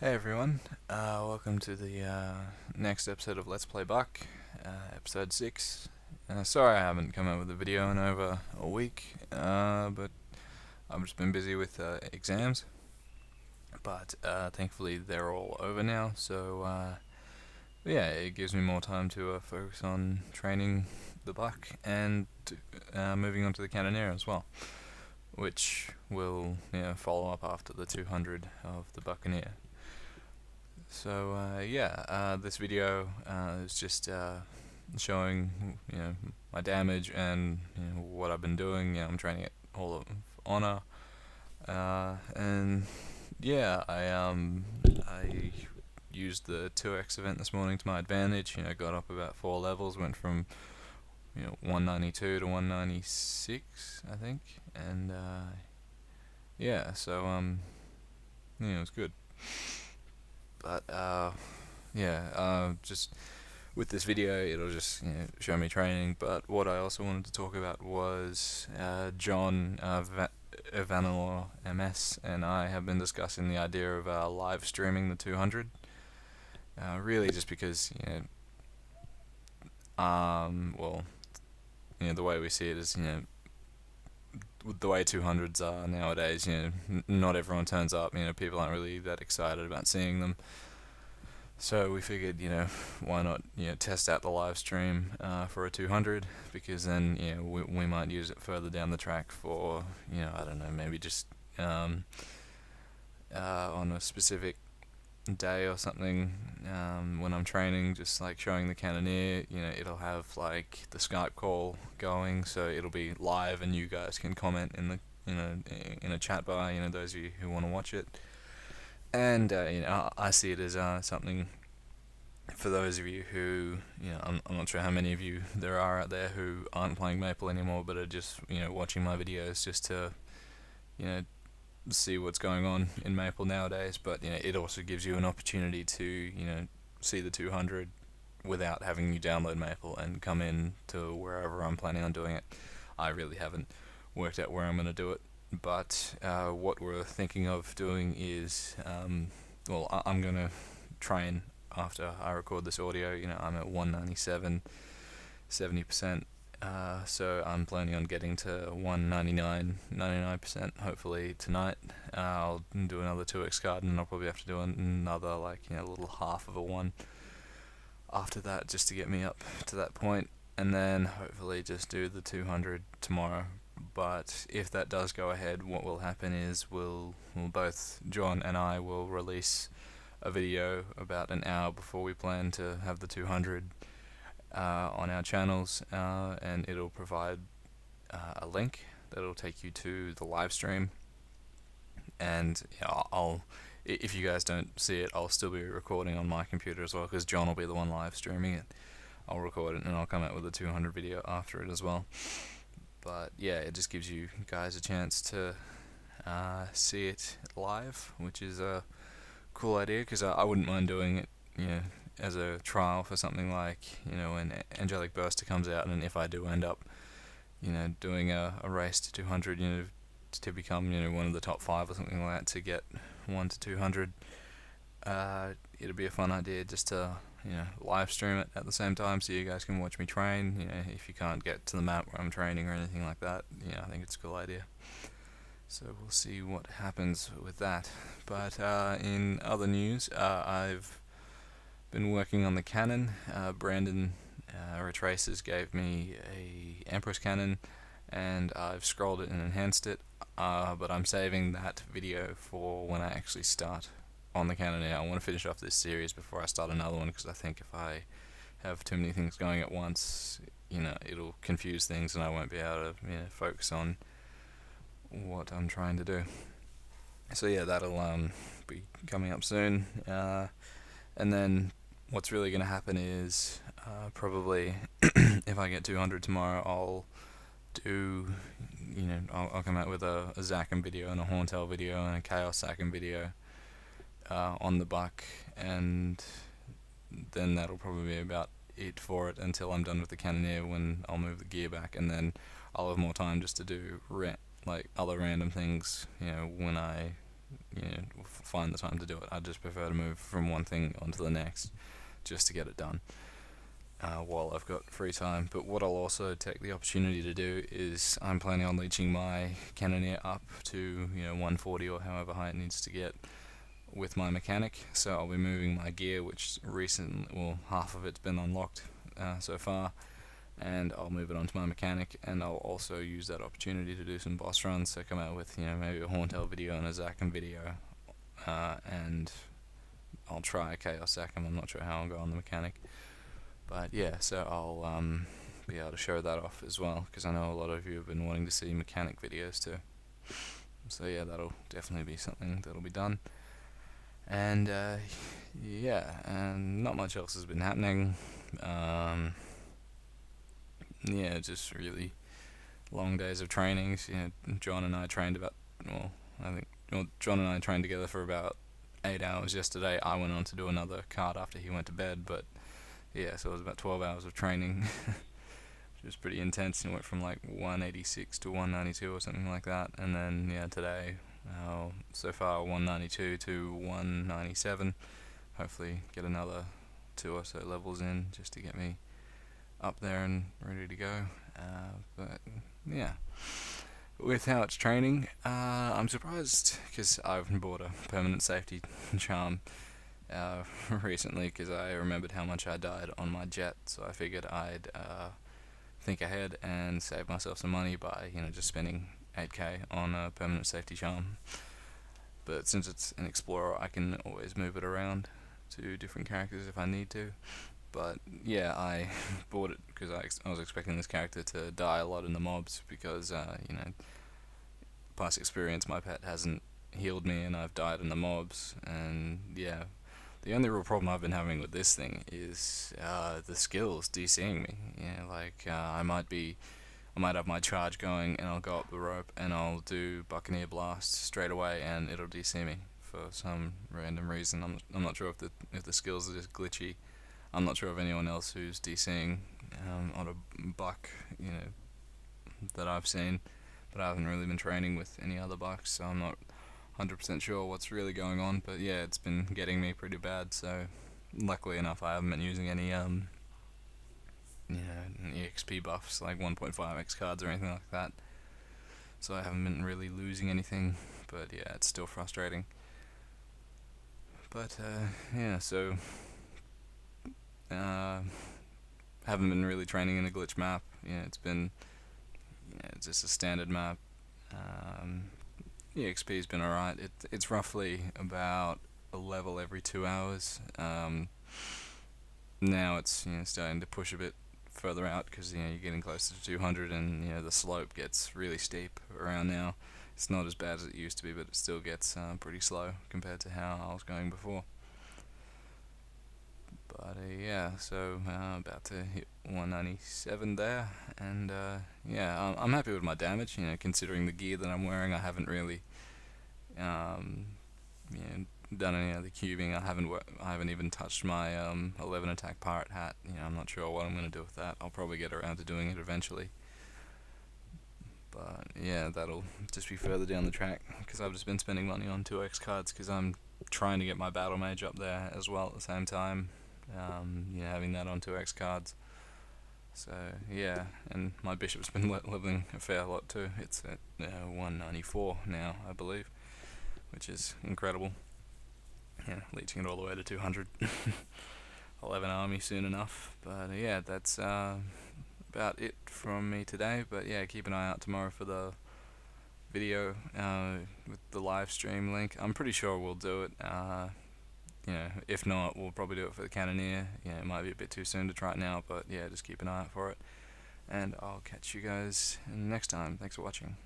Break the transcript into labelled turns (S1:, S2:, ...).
S1: Hey everyone, welcome to the next episode of Let's Play Buck, episode 6. Sorry I haven't come out with a video in over a week, but I've just been busy with exams. But thankfully they're all over now, so yeah, it gives me more time to focus on training the Buck and moving on to the Cannoneer as well, which will follow up after the 200 of the Buccaneer. So this video is just showing my damage and what I've been doing. I'm training at Hall of Honor, and I used the 2x event this morning to my advantage. Got up about 4 levels, went from 192 to 196, I think, and it was good. But just with this video, it'll just show me training. But what I also wanted to talk about was John Vanilla MS and I have been discussing the idea of live streaming the 200. Really, just because the way we see it is with the way 200s are nowadays, not everyone turns up. People aren't really that excited about seeing them. So we figured, why not, test out the live stream for a 200, because then, we might use it further down the track for, I don't know, maybe just on a specific day or something, when I'm training, just like showing the Cannoneer. It'll have like the Skype call going, so it'll be live and you guys can comment in the in a chat bar, those of you who want to watch it. And I see it as something for those of you who, I'm not sure how many of you there are out there who aren't playing Maple anymore, but are just watching my videos just to see what's going on in Maple nowadays. But it also gives you an opportunity to see the 200 without having you download Maple and come in to wherever I'm planning on doing it. I really haven't worked out where I'm going to do it, but what we're thinking of doing is I'm going to train after I record this audio. I'm at 197, 70%. So I'm planning on getting to 199, 99% hopefully tonight. I'll do another 2x card, and I'll probably have to do another little half of a 1 after that, just to get me up to that point, and then hopefully just do the 200 tomorrow. But if that does go ahead, what will happen is we'll both, John and I, will release a video about an hour before we plan to have the 200 on our channels, and it'll provide a link that'll take you to the live stream. And if you guys don't see it, I'll still be recording on my computer as well, because John will be the one live streaming it. I'll record it and I'll come out with a 200 video after it as well. But yeah, it just gives you guys a chance to see it live, which is a cool idea, because I wouldn't mind doing it as a trial for something like when Angelic Burster comes out, and if I do end up doing a race to 200, to become one of the top 5 or something like that, to get 1 to 200, it'll be a fun idea just to live stream it at the same time, so you guys can watch me train. If you can't get to the map where I'm training or anything like that, I think it's a cool idea. So we'll see what happens with that. But in other news, I've been working on the cannon. Brandon Retraces gave me a Empress cannon, and I've scrolled it and enhanced it, but I'm saving that video for when I actually start on the Cannoneer. I want to finish off this series before I start another one, because I think if I have too many things going at once, it'll confuse things and I won't be able to focus on what I'm trying to do. So yeah, that'll be coming up soon, and then what's really going to happen is probably if I get 200 tomorrow, I'll do I'll come out with a Zachem video and a Horntail video and a Chaos Zachem video on the Buck, and then that'll probably be about it for it until I'm done with the Cannoneer, when I'll move the gear back, and then I'll have more time just to do other random things when I find the time to do it. I just prefer to move from one thing onto the next just to get it done while I've got free time. But what I'll also take the opportunity to do is I'm planning on leeching my Cannoneer up to 140 or however high it needs to get with my mechanic. So I'll be moving my gear, which half of it's been unlocked so far, and I'll move it onto my mechanic, and I'll also use that opportunity to do some boss runs. So come out with maybe a Horntail video and a Zackham video, and I'll try a Chaos Zackham. I'm not sure how I'll go on the mechanic, but yeah, so I'll be able to show that off as well, because I know a lot of you have been wanting to see mechanic videos too. So yeah, that'll definitely be something that'll be done. And yeah, and not much else has been happening. Yeah, just really long days of trainings. John and I trained John and I trained together for about 8 hours yesterday. I went on to do another card after he went to bed, but yeah, so it was about 12 hours of training, which was pretty intense. And went from like 186 to 192 or something like that. And then yeah, today, so far 192 to 197. Hopefully get another 2 or so levels in just to get me up there and ready to go. But yeah, with how it's training, I'm surprised because I've bought a permanent safety charm recently, because I remembered how much I died on my jet, so I figured I'd think ahead and save myself some money by just spending 8k on a permanent safety charm. But since it's an explorer, I can always move it around to different characters if I need to. But yeah, I bought it because I was expecting this character to die a lot in the mobs, because past experience, my pet hasn't healed me and I've died in the mobs. And yeah, the only real problem I've been having with this thing is the skills DCing me. I might have my charge going and I'll go up the rope and I'll do Buccaneer blast straight away and it'll DC me for some random reason. I'm not sure if the skills are just glitchy. I'm not sure of anyone else who's DCing on a Bucc, that I've seen, but I haven't really been training with any other Bucks, so I'm not 100% sure what's really going on. But yeah, it's been getting me pretty bad. So luckily enough, I haven't been using any EXP buffs like 1.5x cards or anything like that. So I haven't been really losing anything. But yeah, it's still frustrating. But yeah, so. Haven't been really training in a glitch map. It's been it's just a standard map. EXP's been alright. It's roughly about a level every 2 hours. Now it's starting to push a bit further out, because you're getting closer to 200, and the slope gets really steep around now. It's not as bad as it used to be, but it still gets pretty slow compared to how I was going before. But yeah, so about to hit 197 there, and yeah, I'm happy with my damage. Considering the gear that I'm wearing, I haven't really done any of the cubing. I haven't even touched my 11 attack pirate hat. I'm not sure what I'm going to do with that. I'll probably get around to doing it eventually. But yeah, that'll just be further down the track, because I've just been spending money on 2x cards, because I'm trying to get my battle mage up there as well at the same time. Having that on 2x cards. So yeah, and my bishop's been leveling a fair lot too. It's at 194 now, I believe, which is incredible. Leeching it all the way to 200. I'll have an army soon enough. But yeah, that's about it from me today. But yeah, keep an eye out tomorrow for the video with the live stream link. I'm pretty sure we'll do it. If not, we'll probably do it for the Cannoneer. It might be a bit too soon to try it now, but yeah, just keep an eye out for it. And I'll catch you guys next time. Thanks for watching.